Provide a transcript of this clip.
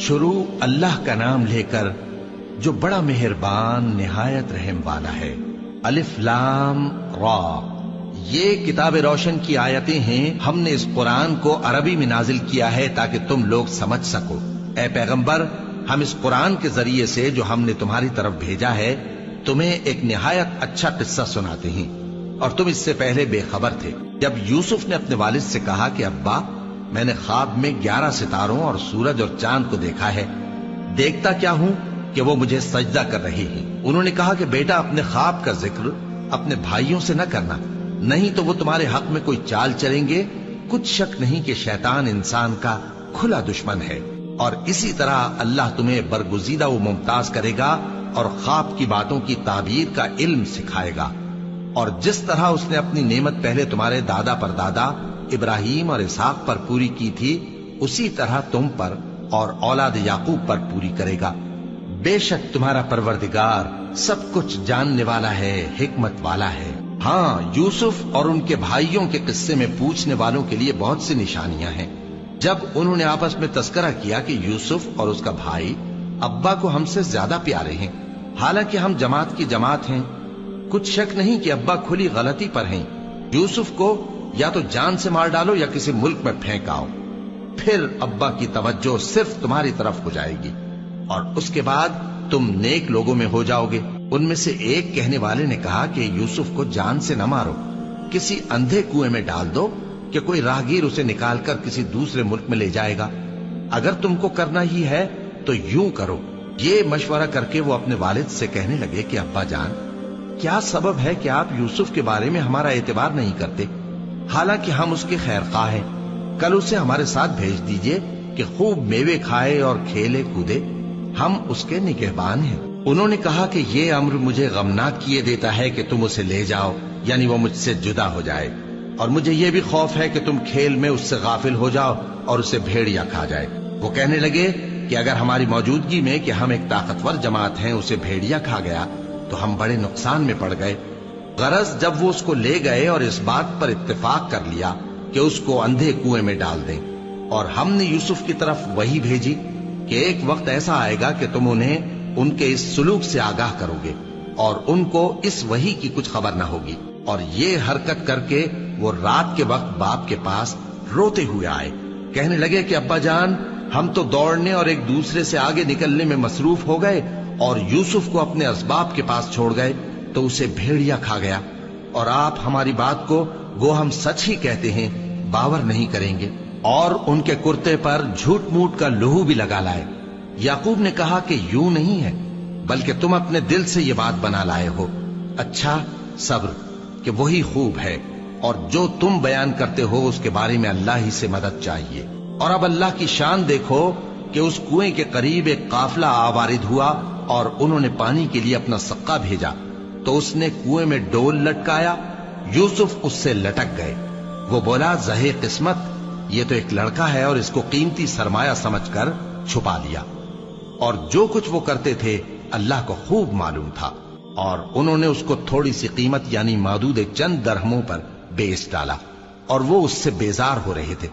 شروع اللہ کا نام لے کر جو بڑا مہربان نہایت رحم والا ہے۔ الف لام را، یہ کتاب روشن کی آیتیں ہیں۔ ہم نے اس قرآن کو عربی میں نازل کیا ہے تاکہ تم لوگ سمجھ سکو۔ اے پیغمبر، ہم اس قرآن کے ذریعے سے جو ہم نے تمہاری طرف بھیجا ہے تمہیں ایک نہایت اچھا قصہ سناتے ہیں، اور تم اس سے پہلے بے خبر تھے۔ جب یوسف نے اپنے والد سے کہا کہ ابا، میں نے خواب میں 11 ستاروں اور سورج اور چاند کو دیکھا ہے، دیکھتا کیا ہوں کہ وہ مجھے سجدہ کر رہے ہیں۔ انہوں نے کہا کہ بیٹا، اپنے خواب کا ذکر اپنے بھائیوں سے نہ کرنا، نہیں تو وہ تمہارے حق میں کوئی چال چلیں گے۔ کچھ شک نہیں کہ شیطان انسان کا کھلا دشمن ہے، اور اسی طرح اللہ تمہیں برگزیدہ و ممتاز کرے گا اور خواب کی باتوں کی تعبیر کا علم سکھائے گا، اور جس طرح اس نے اپنی نعمت پہلے تمہارے دادا پر دادا ابراہیم اور اسحاق پر پوری کی تھی، اسی طرح تم پر اور اولاد یعقوب پر پوری کرے گا۔ بے شک تمہارا پروردگار سب کچھ جاننے والا ہے، حکمت والا ہے۔ ہاں، یوسف اور ان کے بھائیوں کے قصے میں پوچھنے والوں کے لیے بہت سی نشانیاں ہیں۔ جب انہوں نے آپس میں تذکرہ کیا کہ یوسف اور اس کا بھائی ابا کو ہم سے زیادہ پیارے ہیں، حالانکہ ہم جماعت کی جماعت ہیں، کچھ شک نہیں کہ ابا کھلی غلطی پر ہیں۔ یوسف کو یا تو جان سے مار ڈالو یا کسی ملک میں پھینک آؤ، پھر ابا کی توجہ صرف تمہاری طرف ہو جائے گی، اور اس کے بعد تم نیک لوگوں میں ہو جاؤ گے۔ ان میں سے ایک کہنے والے نے کہا کہ یوسف کو جان سے نہ مارو، کسی اندھے کنویں میں ڈال دو کہ کوئی راہگیر اسے نکال کر کسی دوسرے ملک میں لے جائے گا۔ اگر تم کو کرنا ہی ہے تو یوں کرو۔ یہ مشورہ کر کے وہ اپنے والد سے کہنے لگے کہ ابا جان، کیا سبب ہے کہ آپ یوسف کے بارے میں ہمارا اعتبار نہیں کرتے؟ حالانکہ ہم اس کے خیر خواہ ہیں، کل اسے ہمارے ساتھ بھیج دیجئے کہ خوب میوے کھائے اور کھیلے کودے، ہم اس کے نگہبان ہیں۔ انہوں نے کہا کہ یہ امر مجھے غمناک کیے دیتا ہے کہ تم اسے لے جاؤ، یعنی وہ مجھ سے جدا ہو جائے، اور مجھے یہ بھی خوف ہے کہ تم کھیل میں اس سے غافل ہو جاؤ اور اسے بھیڑیا کھا جائے۔ وہ کہنے لگے کہ اگر ہماری موجودگی میں کہ ہم ایک طاقتور جماعت ہیں اسے بھیڑیا کھا گیا تو ہم بڑے نقصان میں پڑ گئے۔ غرض جب وہ اس کو لے گئے اور اس بات پر اتفاق کر لیا کہ اس کو اندھے کنویں میں ڈال دیں، اور ہم نے یوسف کی طرف وحی بھیجی کہ ایک وقت ایسا آئے گا کہ تم انہیں ان کے اس سلوک سے آگاہ کرو گے، اور ان کو اس وحی کی کچھ خبر نہ ہوگی۔ اور یہ حرکت کر کے وہ رات کے وقت باپ کے پاس روتے ہوئے آئے، کہنے لگے کہ ابا جان، ہم تو دوڑنے اور ایک دوسرے سے آگے نکلنے میں مصروف ہو گئے اور یوسف کو اپنے اسباب کے پاس چھوڑ گئے تو اسے بھیڑیا کھا گیا، اور آپ ہماری بات کو گو ہم سچ ہی کہتے ہیں باور نہیں کریں گے، اور ان کے کرتے پر جھوٹ موٹ کا لہو بھی لگا لائے۔ یعقوب نے کہا کہ یوں نہیں ہے، بلکہ تم اپنے دل سے یہ بات بنا لائے ہو۔ اچھا، صبر کہ وہی خوب ہے، اور جو تم بیان کرتے ہو اس کے بارے میں اللہ ہی سے مدد چاہیے۔ اور اب اللہ کی شان دیکھو کہ اس کنویں کے قریب ایک قافلہ آوارد ہوا اور انہوں نے پانی کے لیے اپنا سقا بھیجا، تو اس نے کنویں میں ڈول لٹکایا، یوسف اس سے لٹک گئے۔ وہ بولا، زہے قسمت، یہ تو ایک لڑکا ہے، اور اس کو قیمتی سرمایہ سمجھ کر چھپا لیا۔ اور جو کچھ وہ کرتے تھے اللہ کو خوب معلوم تھا، اور انہوں نے اس کو تھوڑی سی قیمت یعنی مادود چند درہموں پر بیچ ڈالا، اور وہ اس سے بیزار ہو رہے تھے۔